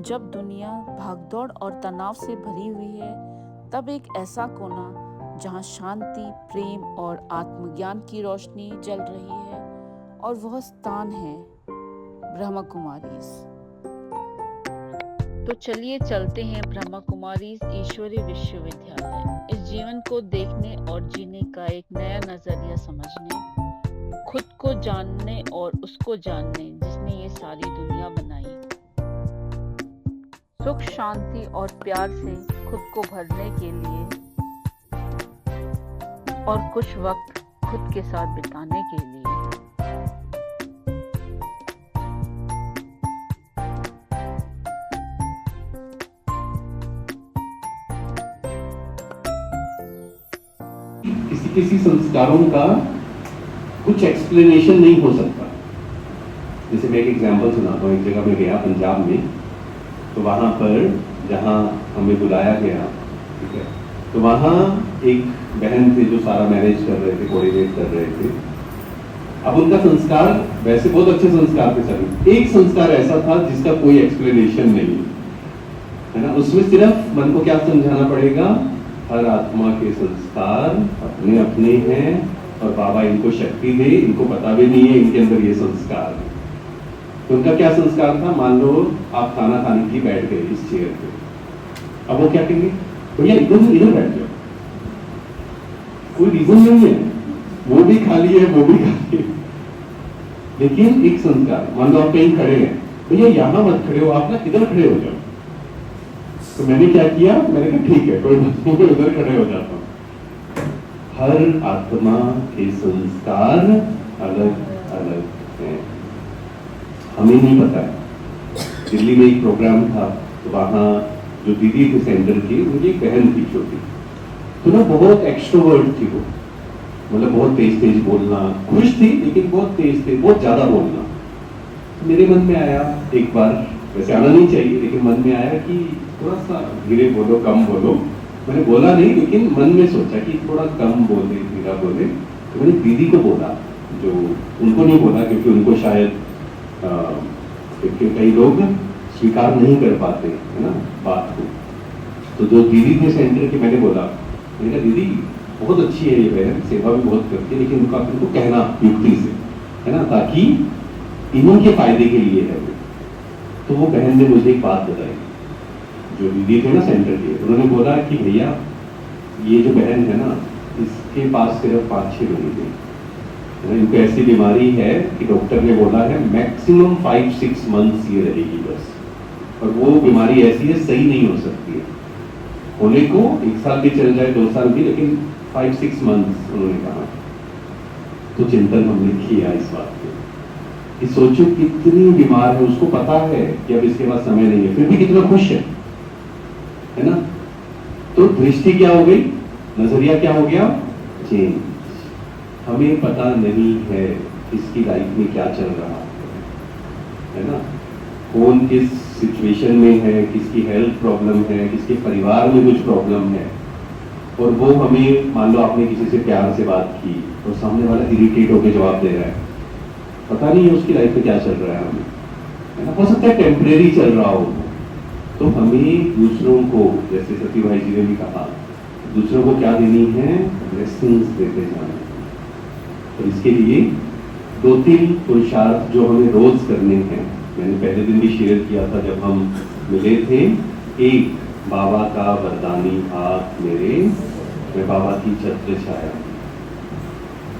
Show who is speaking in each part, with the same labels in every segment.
Speaker 1: जब दुनिया भागदौड़ और तनाव से भरी हुई है, तब एक ऐसा कोना जहाँ शांति, प्रेम और आत्मज्ञान की रोशनी जल रही है और वह स्थान है ब्रह्मा कुमारीज। तो चलिए चलते हैं ब्रह्मा कुमारीज ईश्वरीय विश्वविद्यालय। इस जीवन को देखने और जीने का एक नया नजरिया समझने, खुद को जानने और उसको जानने जिसने ये सारी दुनिया बनाई। सुख, शांति और प्यार से खुद को भरने के लिए और कुछ वक्त खुद के साथ बिताने के लिए।
Speaker 2: किसी किसी संस्कारों का कुछ एक्सप्लेनेशन नहीं हो सकता। जैसे मैं एक एग्जांपल सुनाता हूँ। एक जगह में गया पंजाब में, तो वहाँ पर जहाँ हमें बुलाया गया, ठीक है, तो वहाँ एक बहन थे जो सारा मैनेज कर रहे थे, कोऑर्डिनेट कर रहे थे। अब उनका संस्कार वैसे बहुत अच्छे संस्कार थे सभी। एक संस्कार ऐसा था जिसका कोई एक्सप्लेनेशन नहीं है ना। उसमें सिर्फ मन को क्या समझाना पड़ेगा, हर आत्मा के संस्कार अपने अपने हैं और बाबा इनको शक्ति दे, इनको पता भी नहीं है इनके अंदर ये संस्कार है। तो उनका क्या संस्कार था, मान लो आप खाना खाने की बैठ गए इस चेयर पे, अब वो क्या कहेंगे, भैया इधर इधर बैठ जाओ। कोई रीजन नहीं है, वो भी खाली है वो भी खाली है, लेकिन एक संस्कार। मान लो आप कहीं खड़े हैं, भैया यहाँ मत खड़े हो, आप ना इधर खड़े हो जाओ। तो मैंने क्या किया, मैंने कहा ठीक है कोई बात नहीं, उधर खड़े हो जाता हूँ। हर आत्मा के संस्कार अलग अलग हैं, हमें नहीं पता है। दिल्ली में एक प्रोग्राम था, तो वहाँ जो दीदी थे सेंटर की, उनकी एक बहन थी छोटी, तो ना बहुत एक्सट्रोवर्ट थी वो, मतलब बहुत तेज तेज बोलना, खुश थी लेकिन बहुत तेज तेज, बहुत ज्यादा बोलना। तो मेरे मन में आया एक बार, वैसे आना नहीं चाहिए लेकिन मन में आया कि थोड़ा सा धीरे बोलो, कम बोलो। मैंने बोला नहीं लेकिन मन में सोचा कि थोड़ा कम बोले, धीरा बोले। तो मैंने दीदी को बोला, जो उनको नहीं बोला क्योंकि उनको शायद क्योंकि कई लोग स्वीकार नहीं कर पाते है ना बात को। तो जो दीदी थे सेंटर की, मैंने बोला, मैंने कहा दीदी बहुत अच्छी है ये बहन, सेवा भी बहुत करती है, लेकिन उनको कहना युक्ति से, है ना, ताकि इन्हीं के फायदे के लिए है। तो वो बहन ने मुझे एक बात बताई, जो दीदी थे ना सेंटर के, उन्होंने बोला कि भैया ये जो बहन है ना, इसके पास सिर्फ 5-6 लोग थे, इनको ऐसी बीमारी है कि डॉक्टर ने बोला है मैक्सिमम 5-6 मंथ्स ये रहेगी बस, और वो बीमारी ऐसी है सही नहीं हो सकती है। होने को 1 साल भी चल जाए, 2 साल भी, लेकिन 5-6 मंथ्स उन्होंने कहा। तो चिंतन हमने किया इस बात पे कि सोचो कितनी बीमार है, उसको पता है कि अब इसके पास समय नहीं है, फिर भी कितना खुश है ना। तो दृष्टि क्या हो गई, नजरिया क्या हो गया, चेंज। हमें पता नहीं है किसकी लाइफ में क्या चल रहा है ना, कौन किस सिचुएशन में है, किसकी हेल्थ प्रॉब्लम है, किसके परिवार में कुछ प्रॉब्लम है, और वो हमें, मान लो आपने किसी से प्यार से बात की और सामने वाला इरिटेट होकर जवाब दे रहा है, पता नहीं है उसकी लाइफ में क्या चल रहा है हमें, है ना। हो सकता है टेम्परेरी चल रहा हो। तो हमें दूसरों को, जैसे सती भाई जी ने भी कहा, दूसरों को क्या देनी है, ब्लेसिंग्स देते जाना। तो इसके लिए 2-3 पुरुषार्थ जो हमें रोज करने हैं, मैंने पहले दिन भी शेयर किया था जब हम मिले थे। एक, बाबा का वरदानी हाथ मेरे, मैं बाबा की छत्र छाया।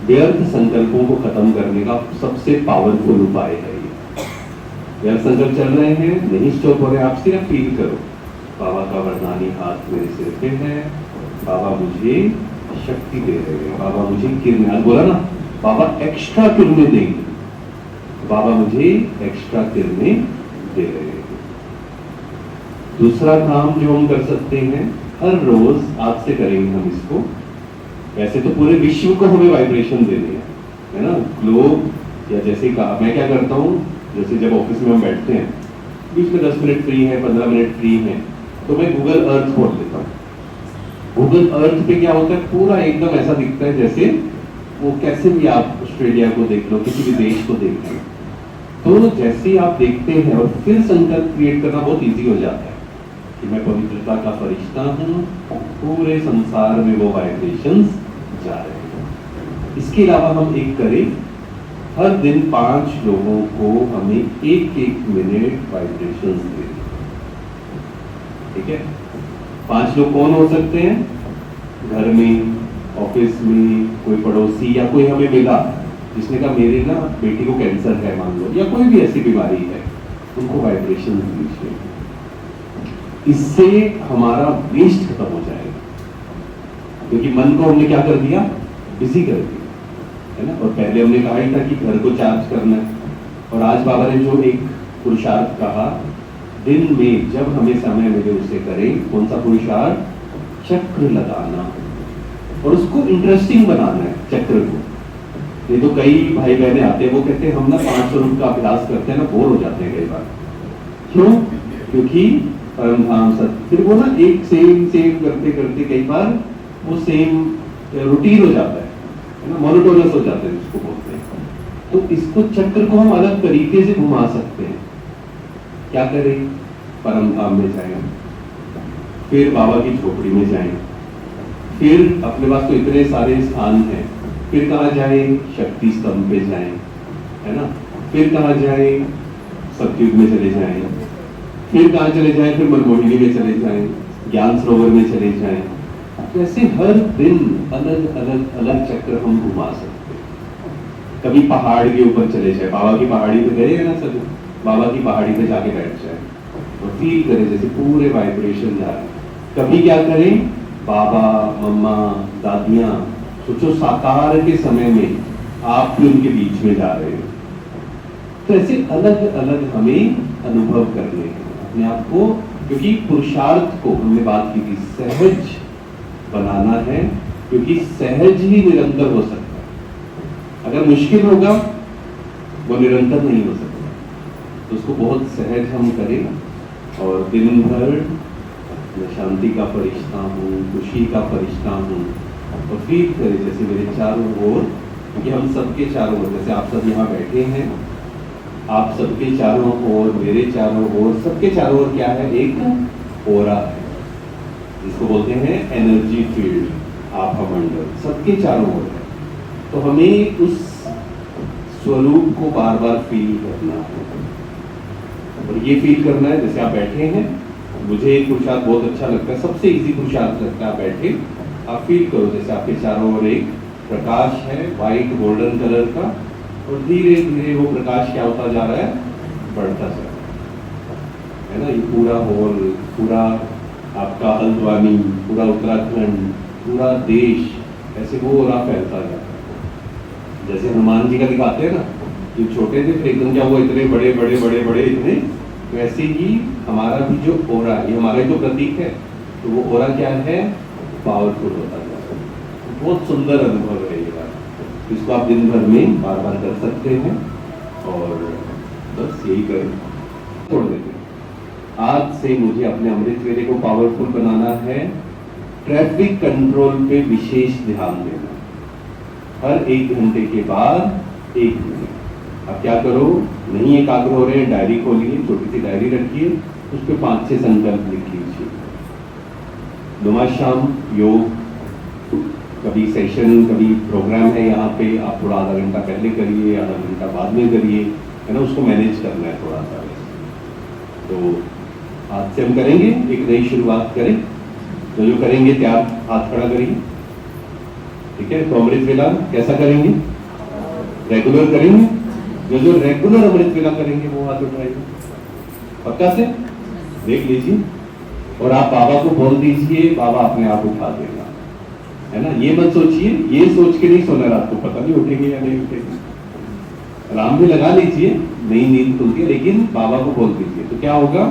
Speaker 2: व्यर्थ संकल्पों को खत्म करने का सबसे पावरफुल उपाय है ये। व्यर्थ संकल्प चल रहे हैं, नहीं स्टॉप हो रहे, आप सिर्फ फील करो, बाबा का वरदानी हाथ मेरे सिर पे है, बाबा मुझे शक्ति दे रहे हैं, बाबा मुझे किरणें, बोला ना, बाबा एक्स्ट्रा किरणें देंगे, बाबा मुझे एक्स्ट्रा किरणें दे रहे हैं। दूसरा काम जो हम कर सकते हैं, हर रोज आज से करेंगे हम इसको। वैसे तो पूरे विश्व को हमें वाइब्रेशन देनी है ना, ग्लोब, या जैसे मैं क्या करता हूँ, जैसे जब ऑफिस में हम बैठते हैं, बीच में 10 मिनट फ्री है, 15 मिनट फ्री है, तो मैं गूगल अर्थ खोल लेता हूँ। गूगल अर्थ पे क्या होता है, पूरा एकदम ऐसा दिखता है जैसे वो, कैसे भी आप ऑस्ट्रेलिया को देख लो, किसी भी देश को देख लो, तो जैसे ही आप देखते हैं और फिर संकल्प क्रिएट करना बहुत इजी हो जाता है कि मैं पवित्रता का फरिश्ता हूँ, पूरे संसार में वो वाइब्रेशंस जा रहे हैं। इसके अलावा हम एक करें, हर दिन 5 लोगों को हमें 1-1 मिनट वाइब्रेशंस दें। ठीक है, 5 लोग कौन हो सकते हैं? घर में, ऑफिस में, कोई पड़ोसी या कोई हमें मिला जिसने कहा मेरे ना बेटी को कैंसर है मान लो, या कोई भी ऐसी बीमारी है, उनको वाइब्रेशन दीजिए। इससे हमारा वेस्ट खत्म हो जाएगा, क्योंकि मन को हमने क्या कर दिया? बिजी कर दिया, है ना। और पहले हमने कहा ही था कि घर को चार्ज करना है, और आज बाबा ने जो एक पुरुषार्थ कहा, दिन में जब हमें समय मिले उसे करें। कौन सा पुरुषार्थ? चक्र लगाना, और उसको इंटरेस्टिंग बनाना है चक्र को। ये तो कई भाई बहने आते हैं, वो कहते हैं हम ना 5 स्वरूप का अभ्यास करते हैं ना, बोर हो जाते हैं कई बार। क्यों? क्योंकि परमधाम सत्य, फिर वो ना एक सेम करते करते कई बार वो सेम रूटीन हो जाता है ना, मोनोटोनस हो जाते हैं जिसको बोलते हैं। तो इसको चक्र को हम अलग तरीके से घुमा सकते हैं। क्या करें? परमधाम में जाएं, फिर बाबा की झोपड़ी में जाएं, फिर अपने पास तो इतने सारे स्थान हैं, फिर कहाँ जाए? शक्ति स्तंभ पे जाएं, है ना। फिर कहाँ जाए? सतयुग में चले जाएं, फिर कहाँ चले जाएं? फिर मनमोहिनी में चले जाएं, ज्ञान सरोवर में चले जाएं। ऐसे हर दिन अलग अलग अलग चक्र हम घुमा सकते हैं। कभी पहाड़ के ऊपर चले जाए, बाबा की पहाड़ी पे गए हैं ना सभी, बाबा की पहाड़ी पे जाके बैठ जाए और फील करें जैसे पूरे वाइब्रेशन जा रहे हैं। कभी क्या करें? बाबा, मम्मा, दादियाँ, सोचो साकार के समय में आप भी उनके बीच में जा रहे हो। तो ऐसे अलग अलग हमें अनुभव करने हैं अपने आप को, क्योंकि पुरुषार्थ को हमने बात की थी, सहज बनाना है, क्योंकि सहज ही निरंतर हो सकता है। अगर मुश्किल होगा वो निरंतर नहीं हो सकता। तो उसको बहुत सहज हम करें, और दिन भर मैं शांति का फरिश्ता हूँ, खुशी का फरिश्ता हूँ, और फील करें जैसे मेरे चारों ओर, क्योंकि हम सबके चारों ओर, जैसे आप सब यहाँ बैठे हैं, आप सबके चारों ओर, मेरे चारों ओर, सबके चारों ओर क्या है? एक ओरा है, जिसको बोलते हैं एनर्जी फील्ड, आभा मंडल, सबके चारों ओर है। तो हमें उस स्वरूप को बार बार फील करना है, और ये फील करना है जैसे आप बैठे हैं। मुझे एक पुरुषार्थ बहुत अच्छा लगता है, सबसे इजी पुरुषार्थ लगता है। आप बैठे, आप फील करो जैसे आपके चारों ओर एक प्रकाश है, वाइट गोल्डन कलर का, और धीरे धीरे वो प्रकाश क्या होता जा रहा है? बढ़ता जा रहा है ना। ये पूरा हॉल, पूरा आपका हल्द्वानी, पूरा उत्तराखंड, पूरा देश, ऐसे वो ओरा फैलता जाता है। जैसे हनुमान जी का दिखाते हैं ना, ये छोटे थे फिर एकदम क्या हुआ इतने बड़े बड़े बड़े बड़े इतने, वैसे ही हमारा भी जो ओरा, ये हमारा जो प्रतीक है, तो वो ओरा क्या है? पावरफुल होता जा रहा है। बहुत सुंदर अनुभव है ये बात, इसको आप दिन भर में बार बार कर सकते हैं, और बस यही करें, छोड़ देते हैं। आज से मुझे अपने अमृत वेले को पावरफुल बनाना है। ट्रैफिक कंट्रोल पे विशेष ध्यान देना, हर 1 घंटे के बाद 1 मिनट। अब क्या करो, नहीं एकाग्र हो रहे हैं, डायरी खोलिए, छोटी सी डायरी रखिए, उस पर 5-6 संकल्प लिख लीजिए। सुबह शाम योग, कभी सेशन, कभी प्रोग्राम है यहाँ पे, आप थोड़ा आधा घंटा पहले करिए, आधा घंटा बाद में करिए, है ना। उसको मैनेज करना है थोड़ा सा। तो आज से हम करेंगे, एक नई शुरुआत करें। जो करेंगे त्याग, हाथ खड़ा करिए, ठीक है। तो अमृत वेला कैसा करेंगे? रेगुलर करेंगे। जो रेगुलर अमृत वेला करेंगे वो हाथ उठाएंगे, पक्का से देख लीजिए, और आप बाबा को बोल दीजिए, बाबा अपने आप उठा देगा, है ना। ये मत सोचिए, ये सोच के नहीं सोना रात को, पता नहीं उठेंगे या नहीं उठेंगे। अलार्म भी लगा लीजिए, नई नींद खुलती है, लेकिन बाबा को बोल दीजिए, तो क्या होगा?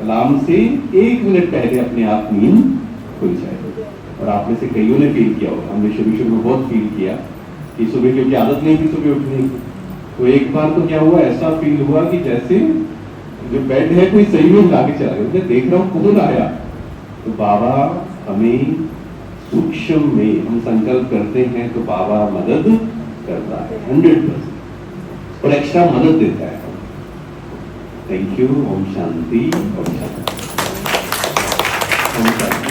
Speaker 2: अलार्म से 1 मिनट पहले अपने आप नींद खुल जाएगी। और आप में से कईयों ने फील किया होगा, हमने शुरू में बहुत फील किया कि सुबह, क्योंकि आदत नहीं थी सुबह उठने की, तो एक बार तो क्या हुआ, ऐसा फील हुआ कि जैसे जो बेड है कोई सही में ला के चला गया। मैं देख रहा हूँ कौन आया। तो बाबा हमें सूक्ष्म में हम संकल्प करते हैं तो बाबा मदद करता है 100%, और एक्स्ट्रा मदद देता है। Thank you. ओम शांति, ओम शांति, ओम शांति।